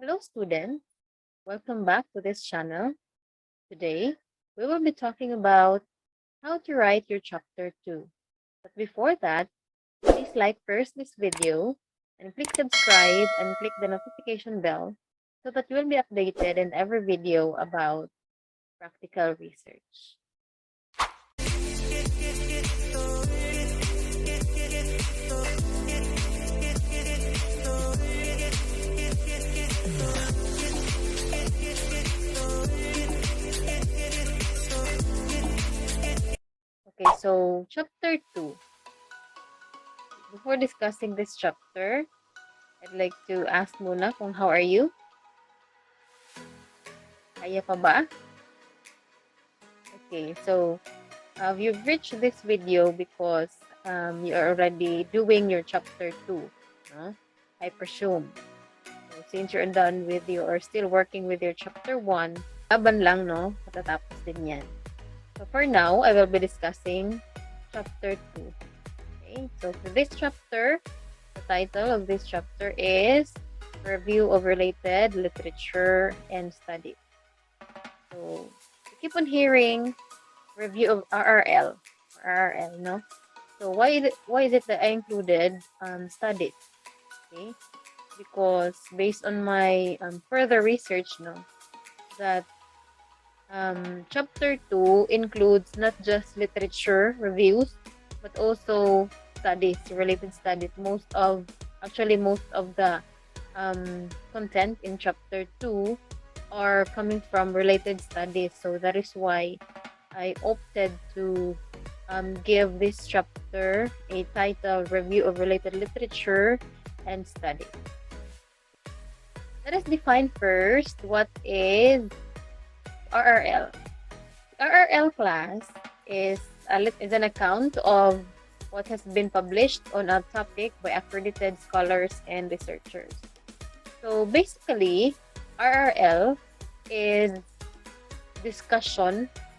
Hello students, welcome back to this channel. Today, we will be talking about how to write your chapter 2. But before that, please like first this video and click subscribe and click the notification bell so that you will be updated in every video about practical research. Okay, so chapter 2. Before discussing this chapter, I'd like to ask muna kung how are you? Kaya pa ba? Okay, so you've reached this video because you are already doing your chapter 2, no? I presume. So, since you're done with you or still working with your chapter 1, laban lang, no? Matatapos din yan. So for now, I will be discussing chapter 2. Okay, so for this chapter, the title of this chapter is Review of Related Literature and Studies. So you keep on hearing review of RRL, no? So why is it that I included studies? Okay, because based on my further research, no, that chapter 2 includes not just literature reviews, but also studies, related studies. Most of the content in chapter 2 are coming from related studies. So that is why I opted to give this chapter a title, Review of Related Literature and Studies. Let us define first what is RRL. RRL class is an account of what has been published on a topic by accredited scholars and researchers. So basically, RRL is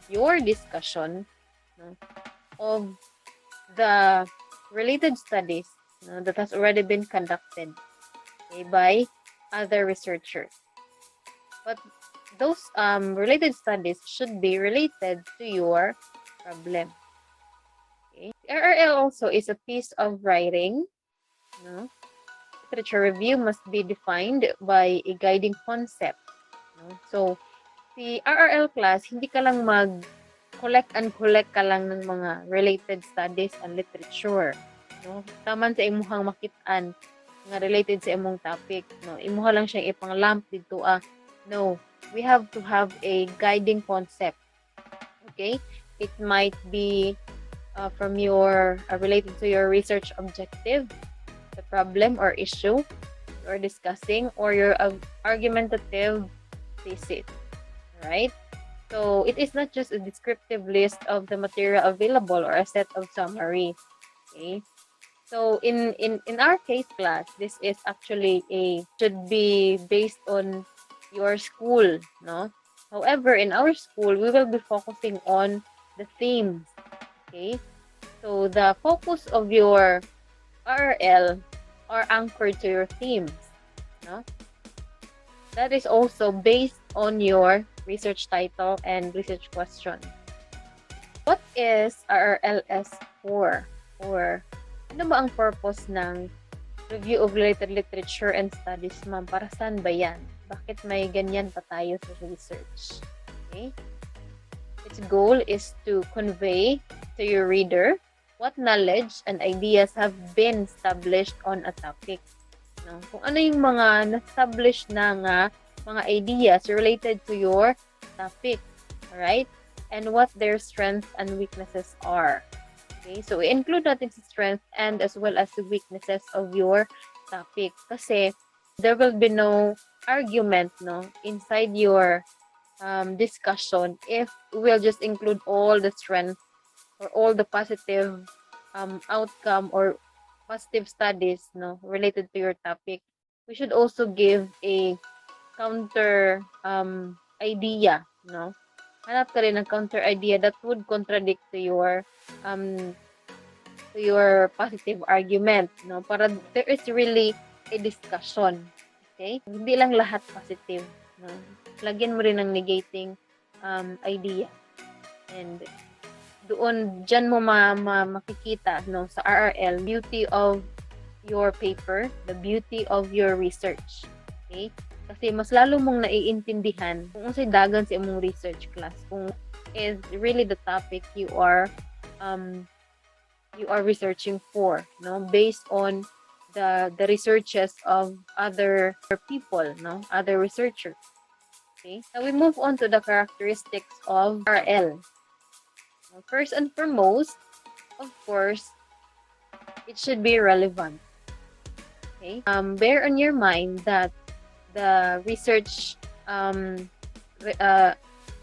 your discussion, no, of the related studies, no, that has already been conducted, okay, by other researchers. But those related studies should be related to your problem. Okay. RRL also is a piece of writing. No? Literature review must be defined by a guiding concept. No? So, si RRL class, hindi ka lang collect ka lang ng mga related studies and literature. No? Taman sa imuhang makitaan nga related sa imong topic. No? Imuha lang siyang ipang-lump dito. No, we have to have a guiding concept. Okay? It might be from your related to your research objective, the problem or issue you're discussing, or your argumentative thesis. Right? So it is not just a descriptive list of the material available or a set of summary. Okay? So in our case class, this is actually should be based on your school, no? However, in our school, we will be focusing on the themes. Okay? So the focus of your RRL are anchored to your themes, no? That is also based on your research title and research question. What is RRLS for? Or ano ba ang purpose ng Review of Related Literature and Studies, ma'am? Para saan ba yan? Bakit may ganyan pa tayo sa research? Okay? Its goal is to convey to your reader what knowledge and ideas have been established on a topic. No? Kung ano yung mga na-establish na nga mga ideas related to your topic. Alright? And what their strengths and weaknesses are. Okay? So, i-include natin sa strengths and as well as the weaknesses of your topic. Kasi, there will be no argument, no, inside your discussion if we'll just include all the strengths or all the positive outcome or positive studies, no, related to your topic. We should also give a counter idea, no. Hanap ka rin ng counter idea that would contradict to your positive argument, no, para there is really a discussion. Okay? Hindi lang lahat positive. No? Lagyan mo rin ng negating idea. And dyan mo makikita no, sa RRL, beauty of your paper, the beauty of your research. Okay? Kasi mas lalo mong naiintindihan kung unsay dagan sa imong research class, kung is really the topic you are researching for, no, based on the researches of other people, no, other researchers. Okay, now we move on to the characteristics of RL. First and foremost, of course, it should be relevant. Okay, bear on your mind that the research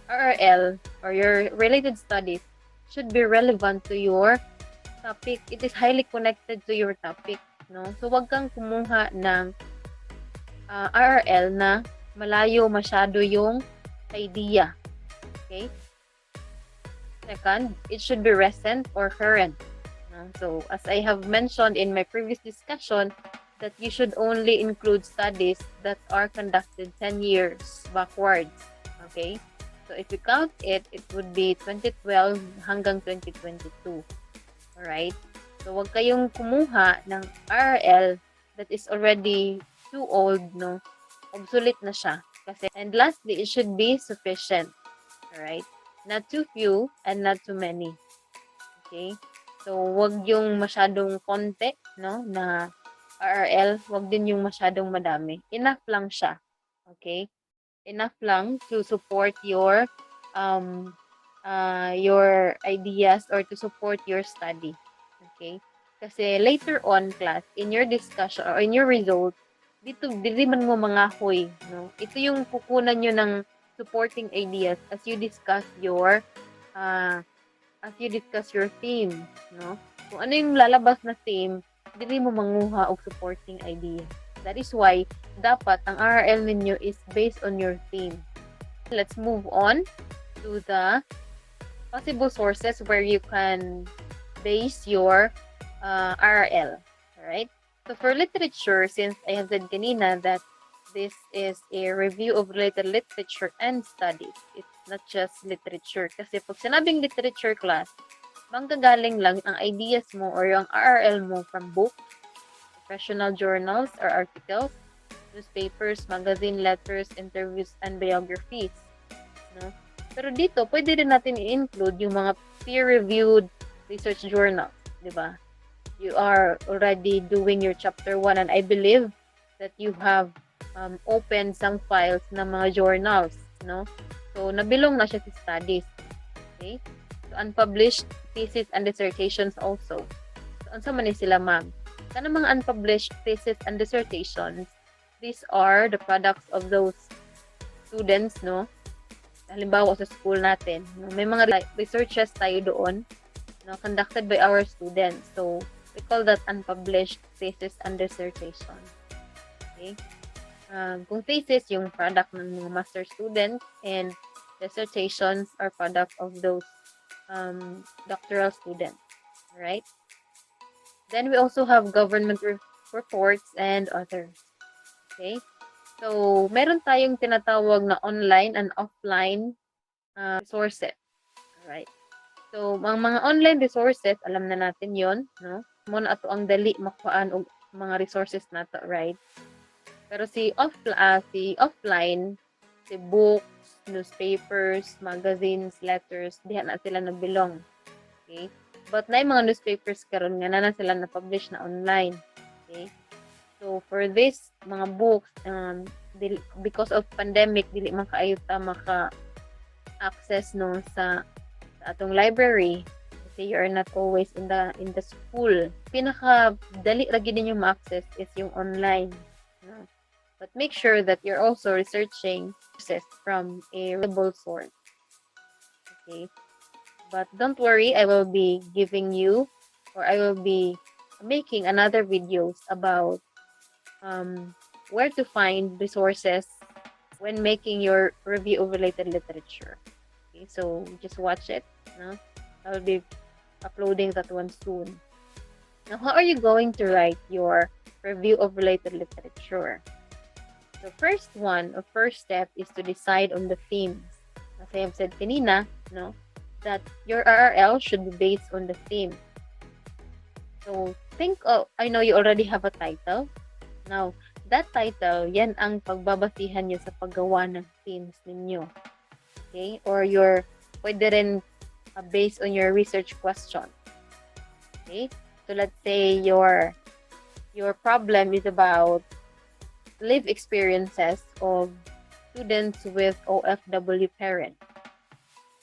RRL or your related studies should be relevant to your topic. It is highly connected to your topic, no? So wag kang kumuha ng RRL na malayo masyado yung idea. Okay? Second, it should be recent or current. No? So as I have mentioned in my previous discussion, that you should only include studies that are conducted 10 years backwards. Okay? So if you count it, it would be 2012 hanggang 2022. Alright? So wag kayong kumuha ng RRL that is already too old, no? Obsolete na siya. Kasi, and lastly, it should be sufficient. Alright? Not too few and not too many. Okay? So wag yung masyadong konti, no? Na RRL, wag din yung masyadong madami. Enough lang siya. Okay? Enough lang to support your ideas or to support your study. Okay? Kasi later on class, in your discussion or in your result, dili man mo mangahoy, no? Ito yung kukunan nyo ng supporting ideas as you discuss your theme, no? Kung ano yung lalabas na theme, dili mo manguha og supporting idea. That is why dapat ang RRL ninyo is based on your theme. Let's move on to the possible sources where you can base your RRL. Alright? So for literature, since I have said kanina that this is a review of related literature and studies, it's not just literature. Kasi pag sinabing literature class, manggagaling lang ang ideas mo or yung RRL mo from books, professional journals or articles, newspapers, magazine, letters, interviews, and biographies. No? Pero dito, pwede rin natin i-include yung mga peer-reviewed research journals, di ba? You are already doing your chapter 1 and I believe that you have opened some files ng mga journals, no? So, nabilong na siya sa studies. Okay? So, unpublished thesis and dissertations also. So, unsa man ni sila, ma'am? Kanang mga unpublished thesis and dissertations, these are the products of those students, no? Halimbawa sa school natin, no? May mga researches tayo doon, no? Conducted by our students. So, we call that unpublished thesis and dissertation. Okay? Kung thesis, yung product ng mga master students, and dissertations are product of those doctoral students. Alright? Then we also have government reports and others. Okay? So, meron tayong tinatawag na online and offline resources. Alright? So, mga online resources, alam na natin yon, no? Muna ato ang dali makuhaan og mga resources nato, right? Pero si offline, si books, newspapers, magazines, letters, diha na sila nabilong. Okay? But na yung mga newspapers karon nga na sila na-publish na online. Okay? So, for this, mga books, because of pandemic, dili man kaayo ta maka-access no sa atong library kasi you are not always in the school. Pinaka dali ra gid ninyo ma-access is yung online. No? But make sure that you're also researching from a reliable source. Okay? But don't worry, I will be giving you, or I will be making another videos about where to find resources when making your review of related literature. Okay, so just watch it. No? I will be uploading that one soon. Now, how are you going to write your review of related literature? The first step is to decide on the themes. As I have said kanina, no, that your RRL should be based on the theme. So, think of, I know you already have a title. Now, that title, yan ang pagbabasihan nyo sa paggawa ng themes ninyo. Okay? Or pwede rin based on your research question. Okay? So, let's say your problem is about live experiences of students with OFW parents.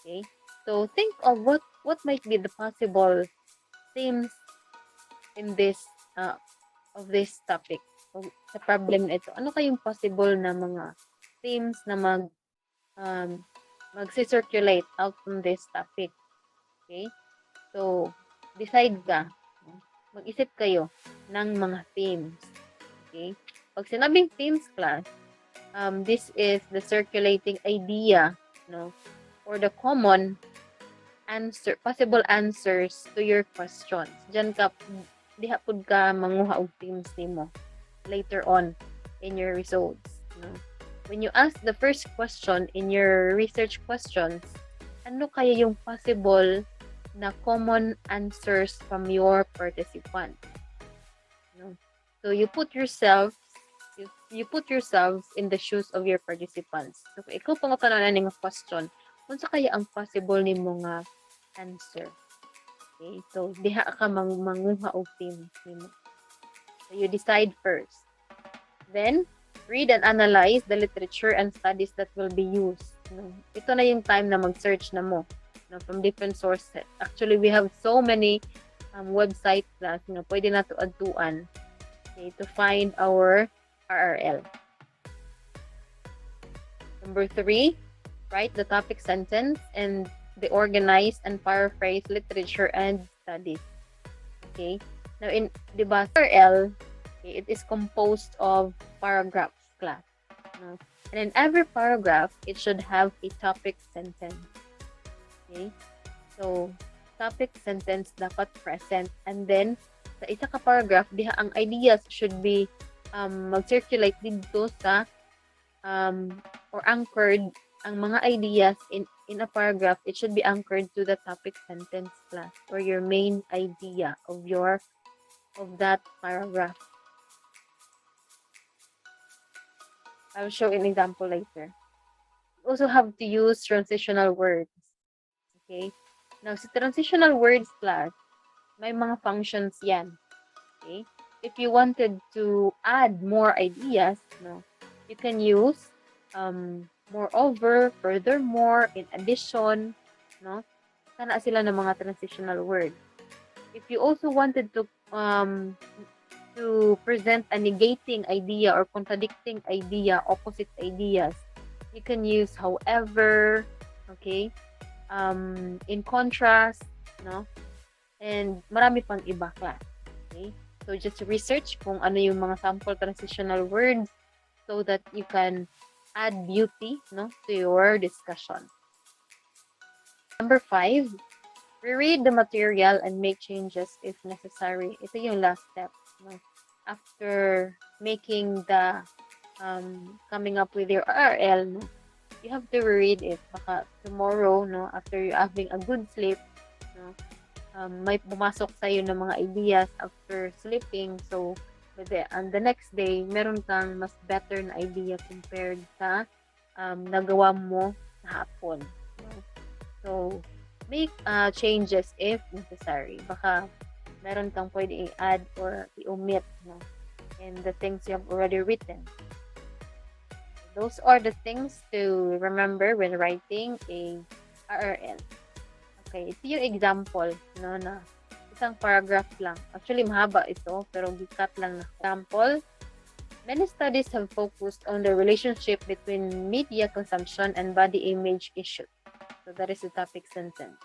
Okay? So, think of what might be the possible themes in this of this topic. So, sa problem na ito, ano kayong possible na mga themes na mag-circulate out from this topic? Okay? So, decide ka. Mag-isip kayo ng mga themes. Okay? Pag sinabing themes class, this is the circulating idea, no? Or the common possible answers to your questions. Diyan ka, diha pud ka manguha og themes nimo later on in your results. No? When you ask the first question in your research questions, ano kaya yung possible na common answers from your participant? No? So you put yourselves in the shoes of your participants. So kung ikaw pangutanan na nga question, unsa kaya ang possible nimo nga answer? Okay, so diha ka manguha og themes nimo. So you decide first. Then read and analyze the literature and studies that will be used. No? Ito na yung time na mag-search na mo, no, from different sources. Actually, we have so many websites that pwede na to adtuan, okay, to find our RRL. Number 3, write the topic sentence and the organized and paraphrase literature and studies. Okay? Now, diba, RRL, okay, it is composed of paragraphs class. No? And in every paragraph, it should have a topic sentence. Okay? So, topic sentence dapat present. And then, sa isa ka paragraph, diha ang ideas should be mag-circulate dito sa or anchored ang mga ideas in a paragraph. It should be anchored to the topic sentence class or your main idea of that paragraph. I'll show an example later. You also have to use transitional words. Okay? Now, sa transitional words class, may mga functions yan. Okay? If you wanted to add more ideas, no, you can use moreover, furthermore, in addition, no? Sana sila ng mga transitional words. If you also wanted to present a negating idea or contradicting idea, opposite ideas, you can use however, okay? In contrast, no? And marami pang iba class. Okay? So just research kung ano yung mga sample transitional words so that you can add beauty, no, to your discussion. Number 5, reread the material and make changes if necessary. Ito yung last step. No? After making the coming up with your RRL, no, you have to reread it. Baka tomorrow, no, after you having a good sleep, no, may pumasok sa'yo ng mga ideas after sleeping. So, and the next day, meron kang mas better na idea compared sa nagawa mo sa hapon. No? So, make changes if necessary. Baka meron kang pwede i-add or i-omit, no, in the things you have already written. Those are the things to remember when writing a RRL. Okay, ito yung example, no, na isang paragraph lang. Actually, mahaba ito, pero gikat lang na example. Many studies have focused on the relationship between media consumption and body image issues. So that is the topic sentence.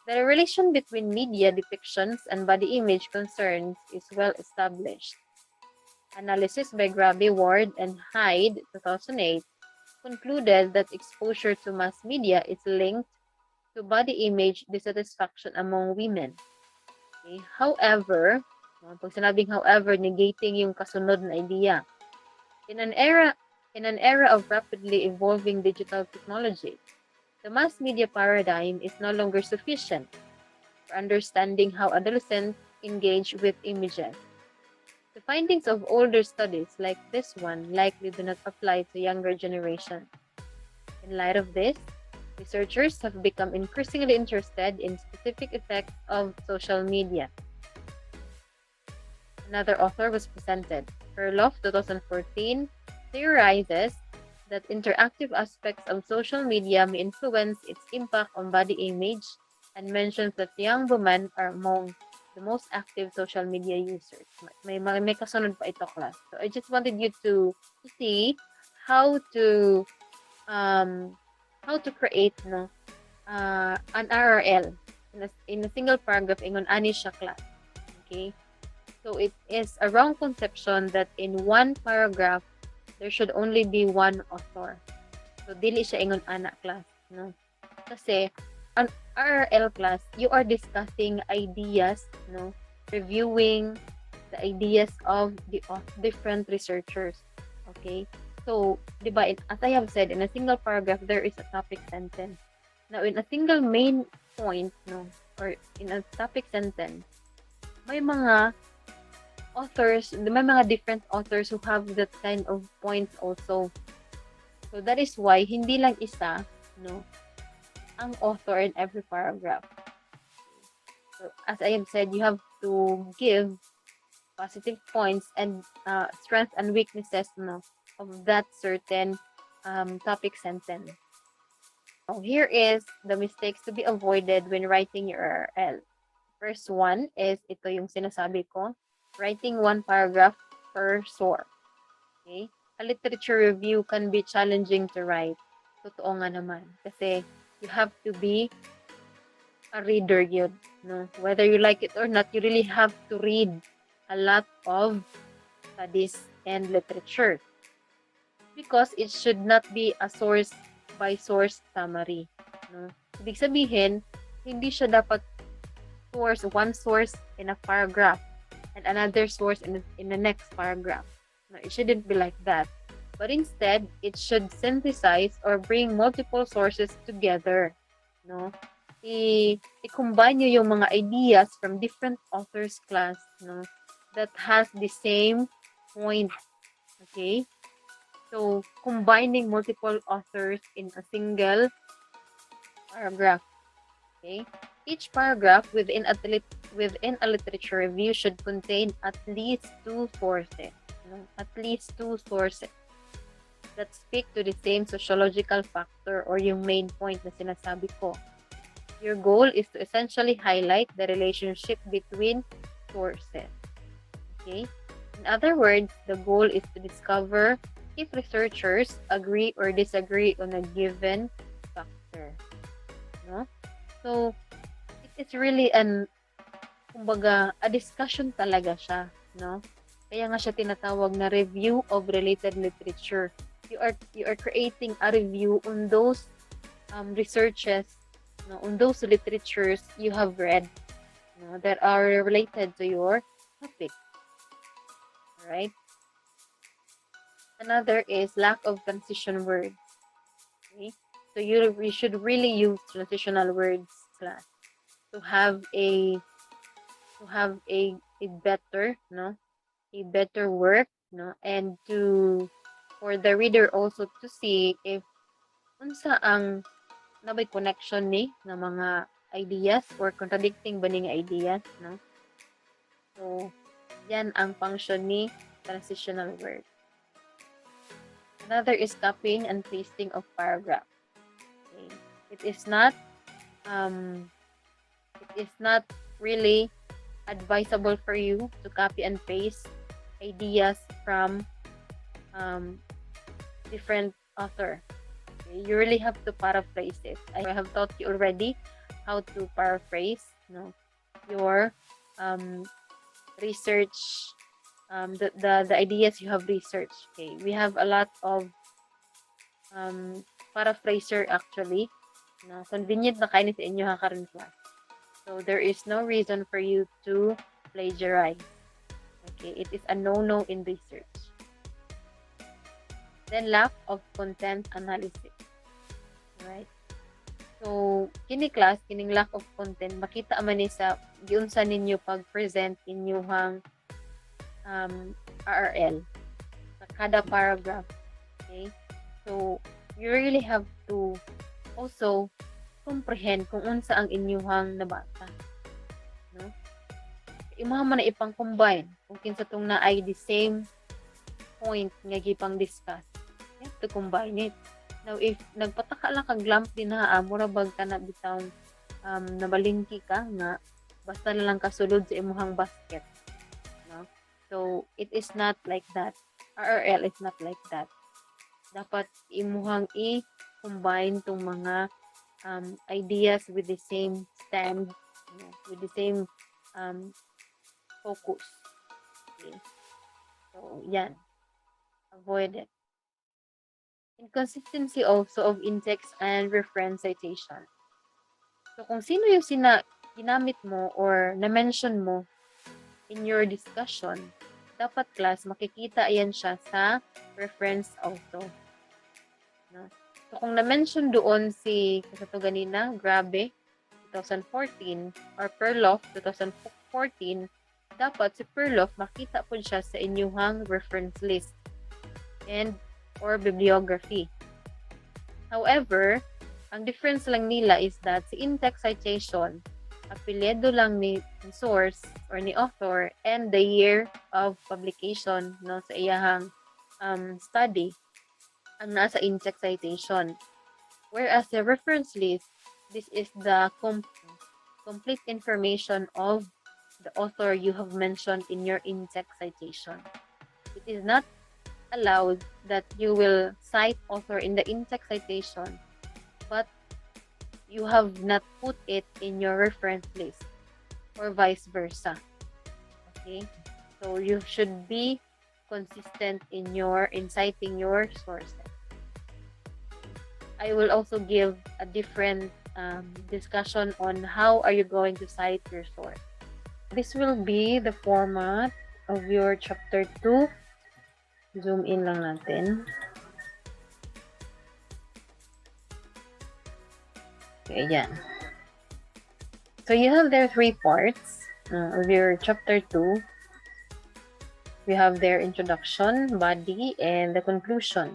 The relation between media depictions and body image concerns is well established. Analysis by Grabe, Ward, and Hyde, 2008, concluded that exposure to mass media is linked to body image dissatisfaction among women. Okay? However, pag sinabing however, negating yung kasunod na idea. In an era of rapidly evolving digital technology, the mass media paradigm is no longer sufficient for understanding how adolescents engage with images. The findings of older studies like this one likely do not apply to younger generations. In light of this, researchers have become increasingly interested in specific effects of social media. Another author was presented. Perloff, 2014, theorizes that interactive aspects of social media may influence its impact on body image and mentions that young women are among the most active social media users. May kasunod pa ito, class. So I just wanted you to see how to create an RRL in a single paragraph ingon ani siya, class. Okay? So it is a wrong conception that in one paragraph there should only be one author. So dili siya ingon ana, class, no? Kasi an RRL, class, you are discussing ideas, no? Reviewing the ideas of different researchers. Okay? So, di ba, as I have said, in a single paragraph there is a topic sentence. Now, in a single main point, no, or in a topic sentence, may mga different authors who have that kind of points also. So that is why hindi lang isa, no, ang author in every paragraph. So as I have said, you have to give positive points and strengths and weaknesses, no, of that certain topic sentence. So here is the mistakes to be avoided when writing your RRL. First one is ito yung sinasabi ko, writing one paragraph per source. Okay? A literature review can be challenging to write. Totoo nga naman. Kasi you have to be a reader yun. No? Whether you like it or not, you really have to read a lot of studies and literature. Because it should not be a source by source summary. No? Ibig sabihin, hindi siya dapat one source in a paragraph and another source in the next paragraph. No, it shouldn't be like that. But instead, it should synthesize or bring multiple sources together. No? I-combine nyo yung mga ideas from different authors, class, no, that has the same point. Okay? So, combining multiple authors in a single paragraph. Okay? Each paragraph within a literature review should contain at least two sources. At least two sources that speak to the same sociological factor or yung main point na sinasabi ko. Your goal is to essentially highlight the relationship between sources. Okay? In other words, the goal is to discover if researchers agree or disagree on a given factor. No? So, it's really kumbaga, a discussion talaga siya, no? Kaya nga siya tinatawag na review of related literature. You are creating a review on those researches, no, on those literatures you have read, no, that are related to your topic. Alright? Another is lack of transition words. Okay? So you should really use transitional words, class, to have a better, no, a better work, no, and for the reader also to see if unsa ang nabay connection ni na mga ideas or contradicting ba ning ideas, no. So yan ang function ni transitional word. Another is copying and pasting of paragraph. Okay. It is not really advisable for you to copy and paste ideas from different author. Okay? You really have to paraphrase it. I have taught you already how to paraphrase, no, your research, the ideas you have researched. Okay, we have a lot of paraphraser actually. No, convenient na kayo sa inyo ha karon class. So there is no reason for you to plagiarize. Okay, it is a no-no in research. Then lack of content analysis. Right? So, kini class, kining lack of content, makita man ni sa giunsa ninyo pag-present inyuhang RRL sa kada paragraph. Okay? So, you really have to also comprehend kung unsa ang inyuhang nabasa. No? Imaha man na ipang-combine kung kinsa tong na ay the same point nga gipang discuss. You have to combine it. Now, if nagpataka lang kag lamp din na mura bag ka na bitang nabalingki ka nga basta na lang kasulod sa imuhang basket. No? So, it is not like that. RRL is not like that. Dapat imuhang i-combine tong mga ideas with the same stand, with the same focus. Okay? So, yan. Avoid it. Inconsistency also of in-text and reference citation. So, kung sino yung ginamit mo or na-mention mo in your discussion, dapat class, makikita yan siya sa reference also. No? So, kung na-mention doon si kasato ganina, Grabe, 2014, or Perloff, 2014, dapat si Perloff makita po siya sa inyuhang reference list and or bibliography. However, ang difference lang nila is that si in-text citation, apelyido lang ni source or ni author and the year of publication no sa iyahang study ang nasa in-text citation. Whereas the reference list, this is the complete information of the author you have mentioned in your in-text citation. It is not allowed that you will cite author in the in-text citation, but you have not put it in your reference list, or vice versa. Okay? So you should be consistent in citing your sources. I will also give a different discussion on how are you going to cite your source. This will be the format of your chapter 2. Zoom in lang natin. Okay, yan. So you have there 3 parts of your chapter 2. We have their introduction, body, and the conclusion.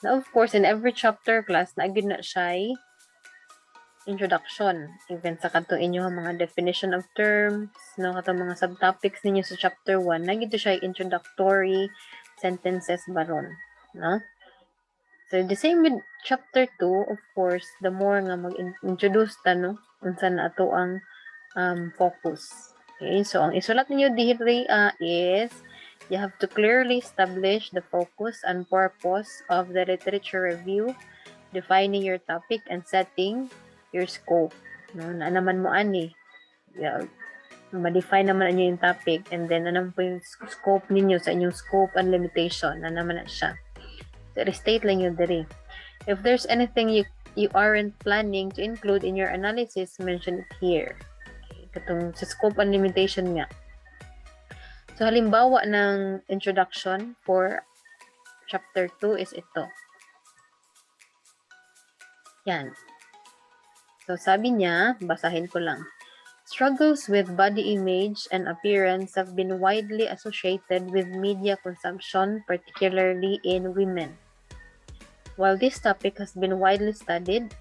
Now, of course, in every chapter class, naagid na siya introduction. Even sa kanto inyo mga definition of terms, no, katong mga subtopics ninyo sa chapter 1, naagid siya introductory sentences baron. No? So, the same with chapter 2, of course, the more nga mag-introduce ta, no, unsa na ato ang focus. Okay, so ang isulat ninyo diri is you have to clearly establish the focus and purpose of the literature review, defining your topic and setting your scope. No, na naman mo ani. Yeah, ma-define naman ninyo yung topic and then ano po yung scope ninyo sa inyong scope and limitation na naman na siya. So, restate lang yun diri. If there's anything you aren't planning to include in your analysis, mention it here. Okay, katong sa scope and limitation nga. So, halimbawa ng introduction for chapter 2 is ito. Yan. So, sabi niya, basahin ko lang. Struggles with body image and appearance have been widely associated with media consumption, particularly in women. While this topic has been widely studied,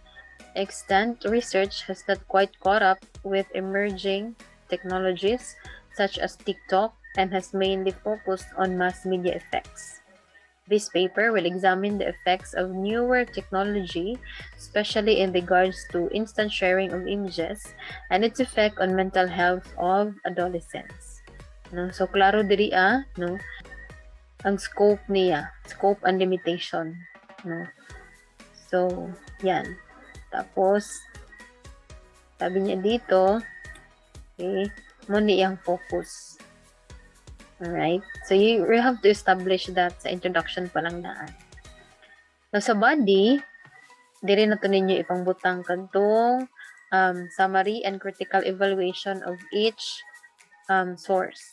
extant research has not quite caught up with emerging technologies such as TikTok and has mainly focused on mass media effects. This paper will examine the effects of newer technology, especially in regards to instant sharing of images and its effect on mental health of adolescents. No? So, klaro diri no? Ang scope niya, scope and limitation. No? So, yan. Tapos, sabi niya dito, okay, muna iyang focus. Alright? So, you have to establish that sa introduction pa lang daan. So, sa body, diri na to ninyo ipangbutang kantong summary and critical evaluation of each source.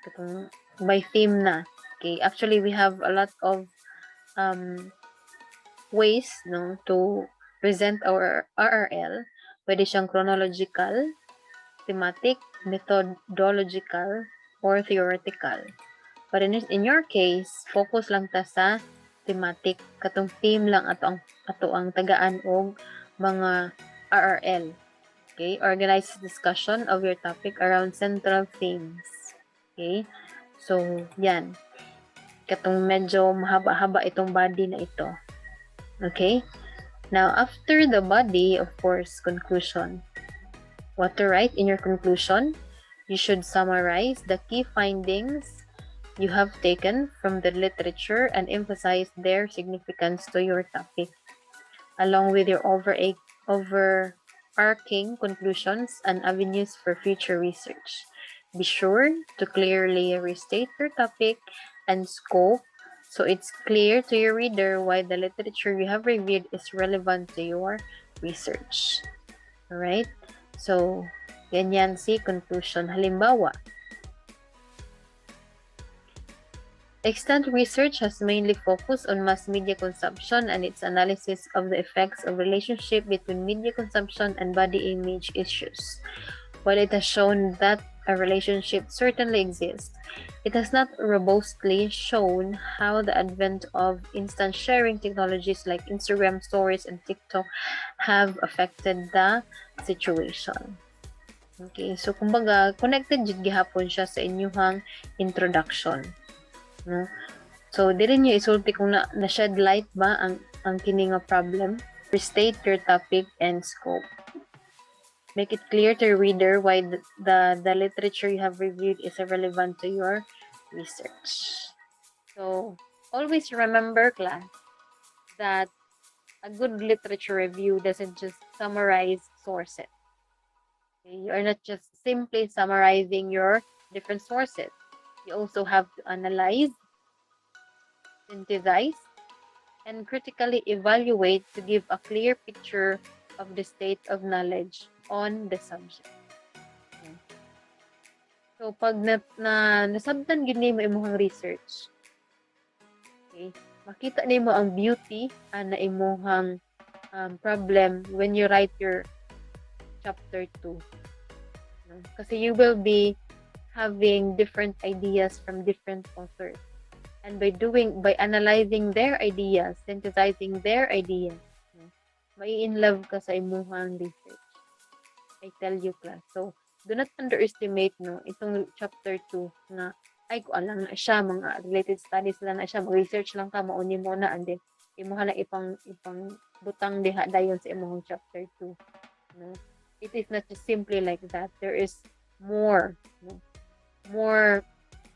Katong by theme na. Okay? Actually, we have a lot of ways to present our RRL. Pwede siyang chronological, thematic, methodological, or theoretical. But in your case, focus lang ta sa thematic. Katong theme lang ato ang tagaan og mga RRL. Okay? Organize discussion of your topic around central themes. Okay? So, yan. Katong medyo mahaba-haba itong body na ito. Okay? Now, after the body, of course, conclusion. What to write in your conclusion? You should summarize the key findings you have taken from the literature and emphasize their significance to your topic, along with your overarching conclusions and avenues for future research. Be sure to clearly restate your topic and scope so it's clear to your reader why the literature you have reviewed is relevant to your research. Alright? So, ganyan si conclusion. Halimbawa, extant research has mainly focused on mass media consumption and its analysis of the effects of relationship between media consumption and body image issues. While it has shown that a relationship certainly exists, it has not robustly shown how the advent of instant sharing technologies like Instagram stories and TikTok have affected the situation. Okay, so kumbaga, connected jud gihapon siya sa inyuhang introduction. No? So, diri niyo isulti kung na-shed light ba ang kini nga problem. Restate your topic and scope. Make it clear to your reader why the literature you have reviewed is relevant to your research. So, always remember, class, that a good literature review doesn't just summarize sources. Okay? You are not just simply summarizing your different sources. You also have to analyze, synthesize, and critically evaluate to give a clear picture of the state of knowledge on the subject. Okay. So, pag nasabtan gid nimo imong research, okay, makita nimo ang beauty na imong problem when you write your chapter 2. No? Kasi you will be having different ideas from different authors. And by analyzing their ideas, synthesizing their ideas, may in love ka sa imuhang research. I tell you, class. So, do not underestimate itong chapter 2 na ay ko alam na siya, mga related studies lang na siya, mag-research lang ka, mauni mo na, and then imuha na ipang butang diha dayon sa imuhang chapter 2. No? It is not just simply like that. There is more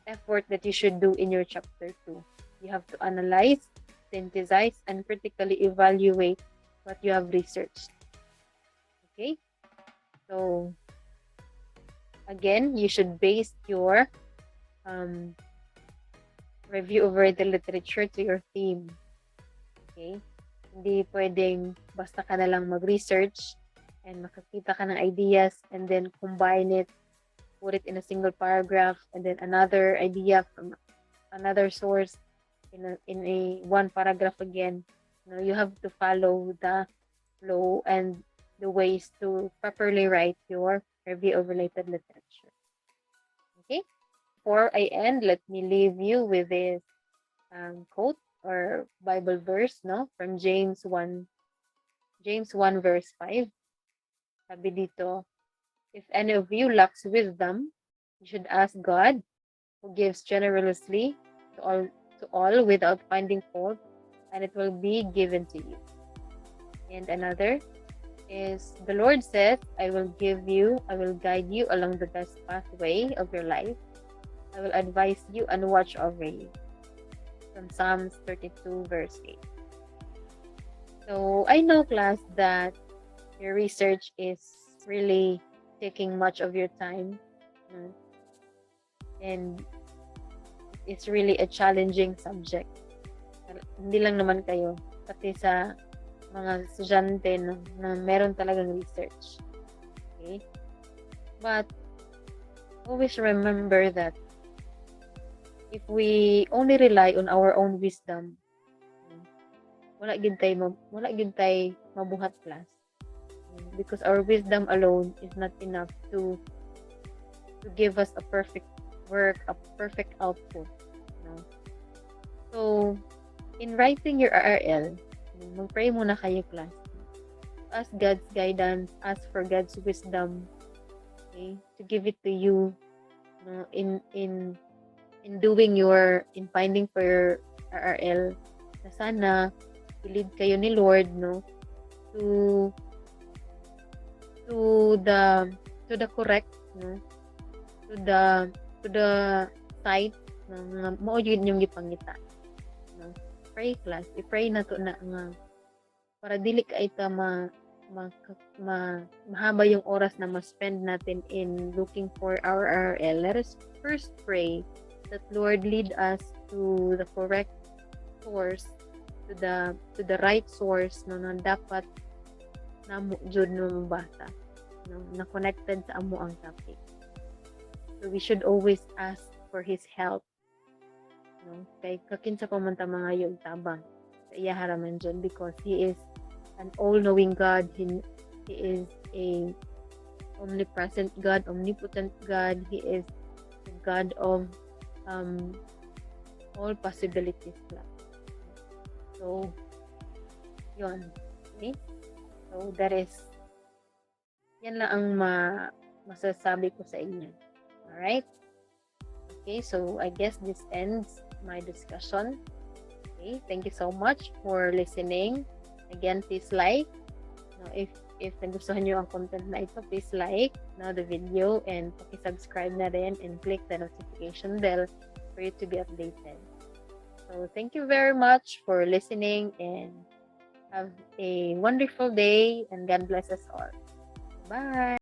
effort that you should do in your chapter 2. You have to analyze, synthesize, and critically evaluate what you have researched. Okay? So, again, you should base your review over the literature to your theme. Okay? Hindi pwedeng basta ka na lang mag-research and makakita ka ng ideas and then combine it, put it in a single paragraph, and then another idea from another source in a one paragraph again. You have to follow the flow and the ways to properly write your review of related literature. Okay? Before I end, let me leave you with this quote or Bible verse, from James 1 verse 5. Sabi dito, if any of you lacks wisdom, you should ask God, who gives generously to all without finding fault, and it will be given to you. And another is, the Lord says, I will guide you along the best pathway of your life. I will advise you and watch over you. From Psalms 32 verse 8. So, I know, class, that your research is really taking much of your time, and it's really a challenging subject. Hindi lang naman kayo, pati sa mga estudyante na meron talagang research. Okay? But always remember that if we only rely on our own wisdom, wala gid tay mabuhat class. Because our wisdom alone is not enough to give us a perfect work, a perfect output. No? So, in writing your RRL, mag-pray muna kayo, class. Ask God's guidance, ask for God's wisdom, okay, to give it to you, no, in finding for your RRL, na sana i-lead kayo ni Lord, no, to the correct, no, to the site ng mao yun yung gipangita, no. Pray, class, i-pray na to na nga para dili ka ita mahaba yung oras na ma-spend natin in looking for our RRL. Let us first pray that Lord lead us to the correct source, to the right source, no, na dapat namo jud no mabasa, no, na connected sa amo ang topic. So we should always ask for His help, no, kay kakinsa pa man ta mga yung tabang sa iya haraman dyan, because He is an all-knowing God. He is a omnipresent God, omnipotent God. He is the God of all possibilities lang. So, yun. Okay? So, yan lang ang masasabi ko sa inyo. Alright? Okay, so I guess this ends my discussion. Okay, thank you so much for listening. Again, please like. No, if nagustuhan nyo ang content na ito, please like the video and subscribe na rin and click the notification bell for you to be updated. So, thank you very much for listening and have a wonderful day and God bless us all. Bye!